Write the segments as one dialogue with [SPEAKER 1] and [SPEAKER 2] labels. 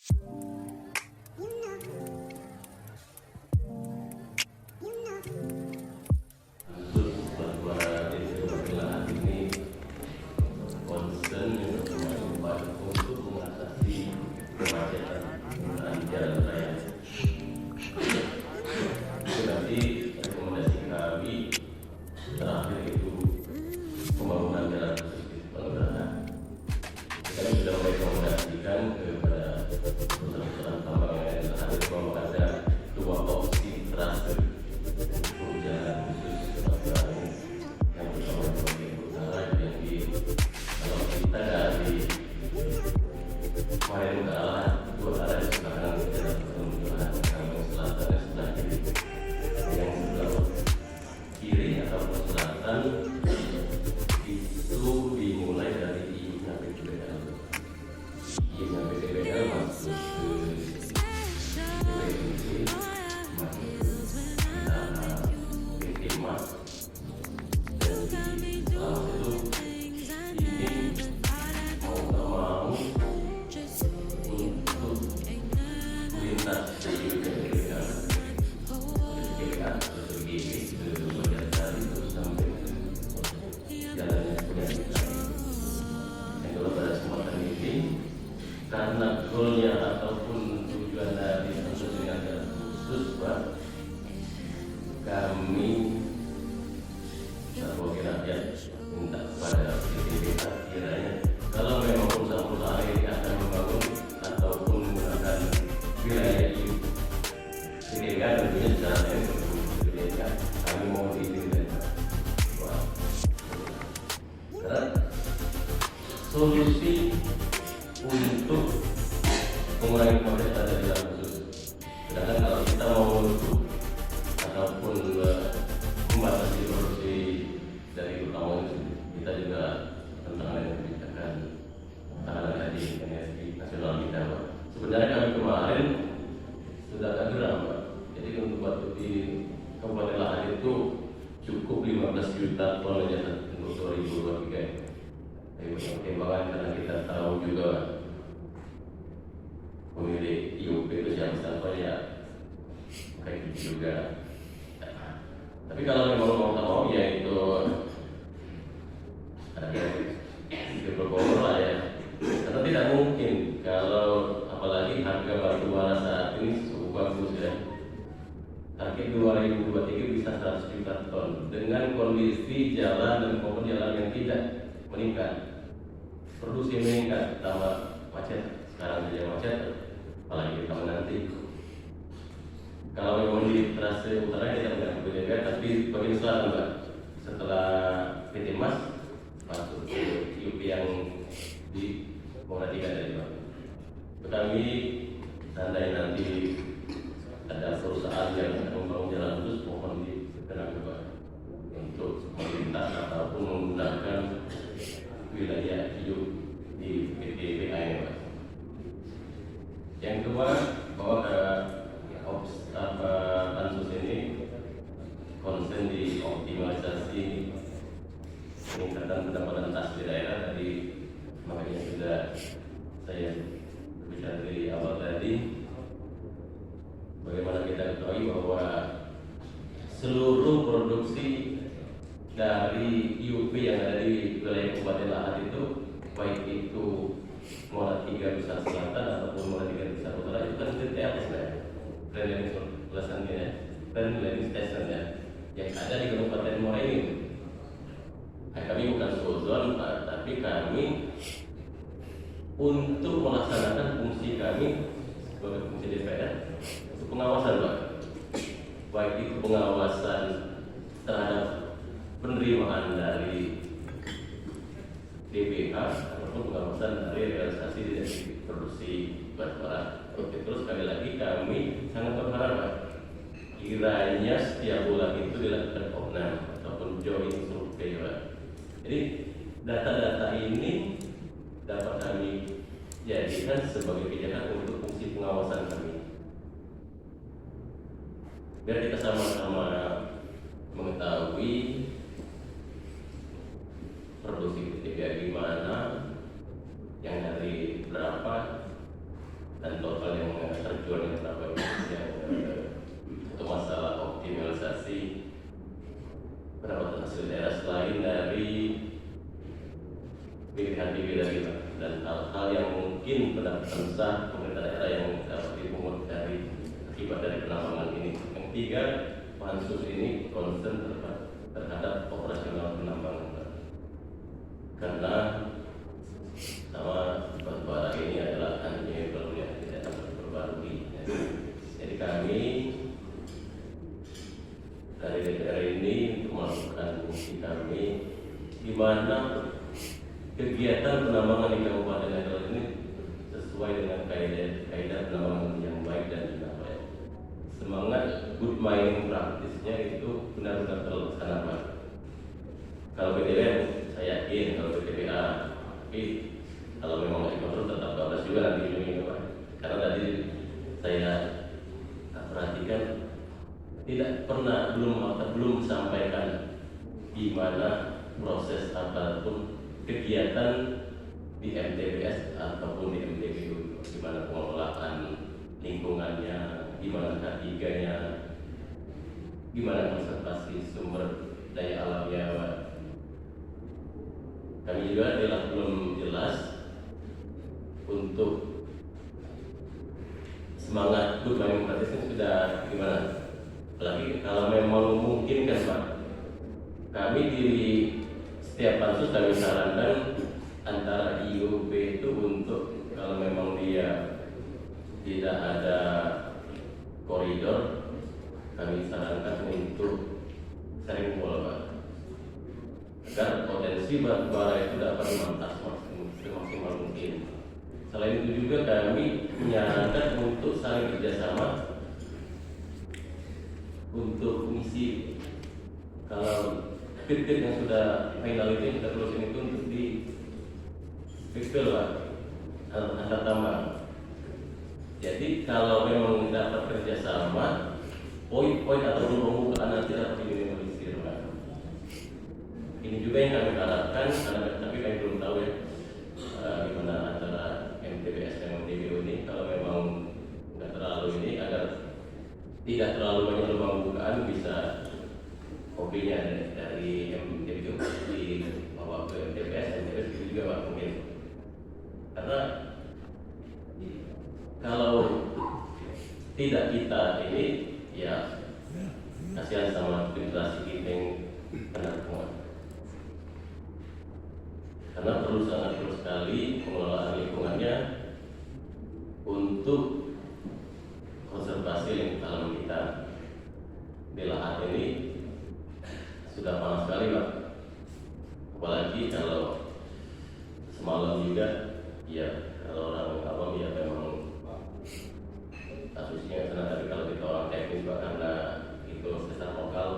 [SPEAKER 1] Untuk berdua desa perwakilan ini concern yang bermanfaat untuk mengatasi kemacetan penggunaan jalan raya. Itu nanti rekomendasi kami terakhir itu pembangunan jalan khusus Pangrango. Kami sudah merekomendasikan kepada perusahaan tambang yang hadir bahwa ada dua opsi terakhir untuk jalan khusus Pangrango yang pertama di bagian utara yang di kalau kita dari Marin ke arah dua arah di sebelah kanan jalan penunjukan yang selatan dan sebelah kiri yang sebelah kiri atau selatan itu dimulai dari I-nya PTBL. I-nya PTBL masuk ke PTBL masuk ke PT Mas dan di setelah itu ini mau tak mau untuk lintas dari PTBL terus begini ke bagian dari terus sampai ke jalannya sudah yang kalau pada kesempatan ini karena goalnya ataupun tujuan dari dengan jalan khusus Pak, kami sebagai rakyat minta kepada PTB kiranya kalau memang perusahaan-perusahaan ini akan membangun ataupun menggunakan wilayah ini sehingga tentunya secara sehingga kami mau diizinkan karena solusi untuk mengurangi kemacetan dari jalan khusus. Sedangkan kalau kita mau menutup ataupun membatasi produksi dari utama kita juga tentang kebijakan tahanan tadi energi nasional kita. Sebenarnya kami kemarin sudah agak geram Pak. Jadi untuk batu di Kabupaten Lahat itu cukup 15 juta ton aja untuk 2023. Pertimbangan karena kita tahu juga pemilik IUP itu siapa ya kayak gitu juga. Tapi kalau memang mau ya itu ada berkompor lah ya. Karena tidak mungkin kalau apalagi harga batu bara saat ini cukup bagus ya. Target 2023 bisa 100 juta ton dengan kondisi jalan dan maupun jalan yang tidak meningkat. Produksi meningkat, tambah macet. Sekarang saja macet, apalagi kita nanti. Kalau memang di trase utara kita tidak berbeda, tapi bagian selatan Pak, setelah PT Mas masuk ke IUP yang di Muara 3 dari Pak. Kami tandai nanti ada perusahaan yang akan membangun jalan khusus mohon dikenal Pak untuk melintas ataupun menggunakan wilayah hidup di PTBA ya Pak. Yang kedua bahwa pansus ini konsen di optimalisasi peningkatan pendapatan tas di daerah tadi makanya sudah saya berbicara dari awal tadi bagaimana kita ketahui bahwa seluruh produksi dari IUP yang ada di wilayah Kabupaten Lahat itu baik itu Muara 3 Besar Selatan ataupun Muara 3 Besar Utara itu kan TTL sebenarnya planning pelasannya ya planning station ya yang ada di Kabupaten Muara ini. Nah, kami bukan suzon tapi kami untuk melaksanakan fungsi kami sebagai fungsi DPR untuk pengawasan Pak, baik itu pengawasan terhadap penerimaan dari DPH ataupun pengawasan dari realisasi dari produksi batubara. Oke, terus sekali lagi kami sangat berharap Pak, kiranya setiap bulan itu dilakukan opnam ataupun joint survey Pak. Jadi data-data ini dapat kami jadikan sebagai pijakan untuk fungsi pengawasan kami. Biar kita sama-sama mengetahui produksi PTBA gimana, yang dari berapa, dan total yang terjual dengan tambang yang untuk masalah optimalisasi pendapatan hasil daerah selain dari pilihan-pilihan dan hal-hal yang mungkin pendapatan sah pemerintah daerah yang dapat dipungut dari akibat dari penambangan ini. Yang ketiga, pansus ini concern terhadap operasional penambangan, karena sama batubara ini adalah renewable yang tidak dapat diperbarui. Jadi kami dari DPR ini untuk melakukan fungsi kami di mana kegiatan penambangan di Kabupaten Nagara ini sesuai dengan kaidah penambangan yang baik dan juga baik. Semangat good mining practice-nya itu benar-benar terlaksana. Kalau PDM saya yakin, kalau PTBA, tapi kalau memang nggak dikontrol tetap 12 juga nanti ini Pak. Karena tadi saya perhatikan tidak pernah belum sampaikan gimana proses ataupun kegiatan di MTBS ataupun di MTBU, gimana pengelolaan lingkungannya, gimana K3-nya, gimana konservasi sumber daya alamnya. Kami juga belum jelas untuk semangat good mining practice sudah gimana. Apalagi kalau memang mungkin kan Pak, kami di setiap pansus kami sarankan antara IUB itu untuk kalau memang dia tidak ada koridor, kami sarankan untuk sharing wall Pak, agar potensi batubara itu dapat dimantas semaksimal mungkin. Selain itu juga kami menyarankan untuk saling kerjasama untuk mengisi kalau pit-pit yang sudah final itu kita closing itu untuk di fill Pak antar tambang. Jadi kalau memang dapat kerjasama, poin-poin atau pembukaan nanti dapat diminimalisir Pak. Ini juga yang kami harapkan, tapi kami belum tahu ya gimana antara MTBS dan MTBU ini. Kalau memang nggak terlalu ini, agar tidak terlalu banyak lubang bukaan, bisa kopinya dari MTBU di bawah ke MTBS itu juga Pak mungkin. Karena kalau tidak kita ini ya kasihan sama generasi kita yang penampungan. Karena sangat perlu sekali pengelolaan lingkungannya untuk konservasi lingkungan alam kita. Di lahan ini sudah panas sekali Pak, apalagi kalau semalam juga ya, kalau orang awam ya memang kasusnya karena tapi kalau kita orang teknis Pak, karena itu sesar lokal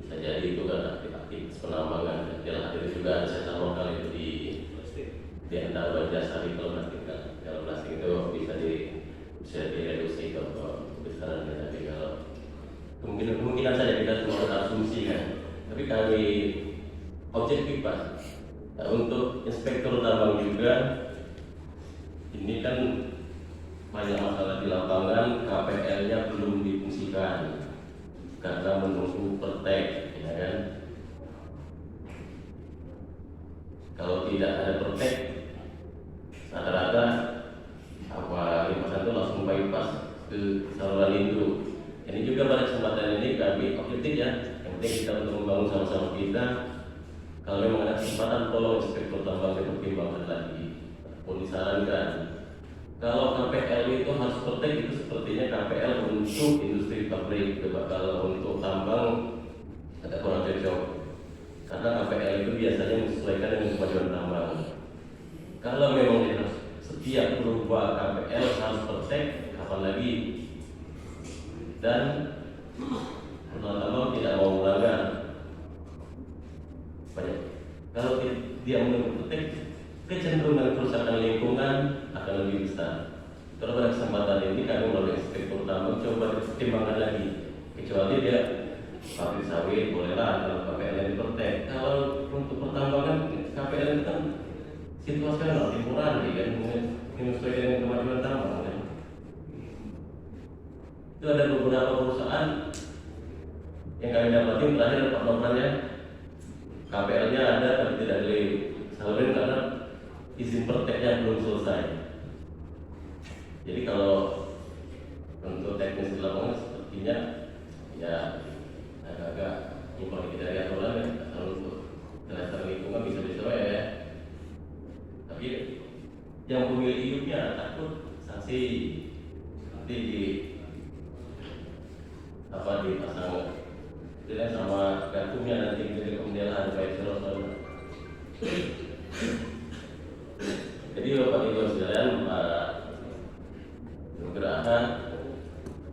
[SPEAKER 1] bisa jadi itu kan aktivitas penambangan. Di lahan itu juga ada sesar lokal itu di antara Banjarsari. Kalau plastik itu bisa direduksi ke besarannya, tapi kalau kemungkinan saja kita semua asumsi kan. Tapi kami objektif Pak. Nah, untuk inspektur tambang juga ini kan banyak masalah di lapangan, KPL-nya belum difungsikan karena menunggu pertek, ya kan? Kalau tidak ada pertek, rata-rata limpasan itu langsung bypass ke saluran induk. Ini juga pada kesempatan ini kami objektif ya, yang penting kita untuk membangun sama-sama kita. Kalau memang ada kesempatan, tolong inspektur tambang dipertimbangkan lagi. Pun disarankan, kalau KPL itu harus pertek, itu sepertinya KPL untuk industri pabrik. Kalau untuk tambang agak kurang cocok, karena KPL itu biasanya menyesuaikan dengan kemajuan tambang. Kalau memang harus setiap berubah KPL harus pertek, kapan lagi? Dan tambang tidak mau melanggar banyak. Kalau dia menunggu pertek, kecenderungan kerusakan lingkungan akan lebih besar. Kalau pada kesempatan ini kami melalui inspektur tambang coba dipertimbangkan lagi. Kecuali dia pabrik sawit bolehlah kalau KPL yang dipertek. Kalau untuk pertambangan KPL itu kan situasional, temporer kan, menyesuaikan dengan kemajuan tambang kan. Itu ada beberapa perusahaan yang kami dapatin terakhir dapat laporannya KPL-nya ada tapi tidak disalurin karena izin prakteknya belum selesai. Jadi kalau untuk teknis di lapangan sepertinya ya agak-agak impor kita dari aturan ya, kalau untuk dasar lingkungan bisa-bisa ya. Tapi yang pemilik hidupnya takut sanksi nanti dipasang tidak sama kartunya nanti jadi pembelaan baik saudara. Jadi Bapak Ibu sekalian, Pak Nugraha,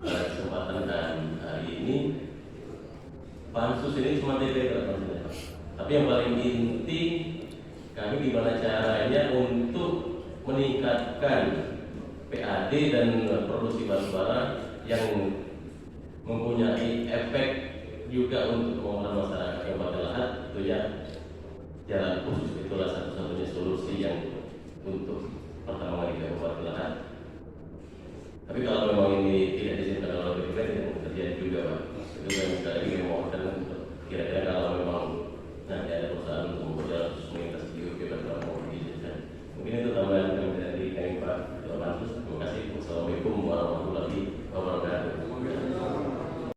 [SPEAKER 1] pada kesempatan hari ini pansus ini cuma DPR, tapi yang paling inti kami gimana caranya untuk meningkatkan PAD dan produksi batubara yang mempunyai efek juga untuk pembangunan masyarakat yang pada lahat. Tentunya jalan khusus itulah satu-satunya solusi yang untuk pertambangan di Kabupaten Lahat. Tapi kalau memang ini tidak diizinkan oleh BPK tidak terjadi juga, Pak. Itu yang sekali lagi memohonkan untuk kira-kira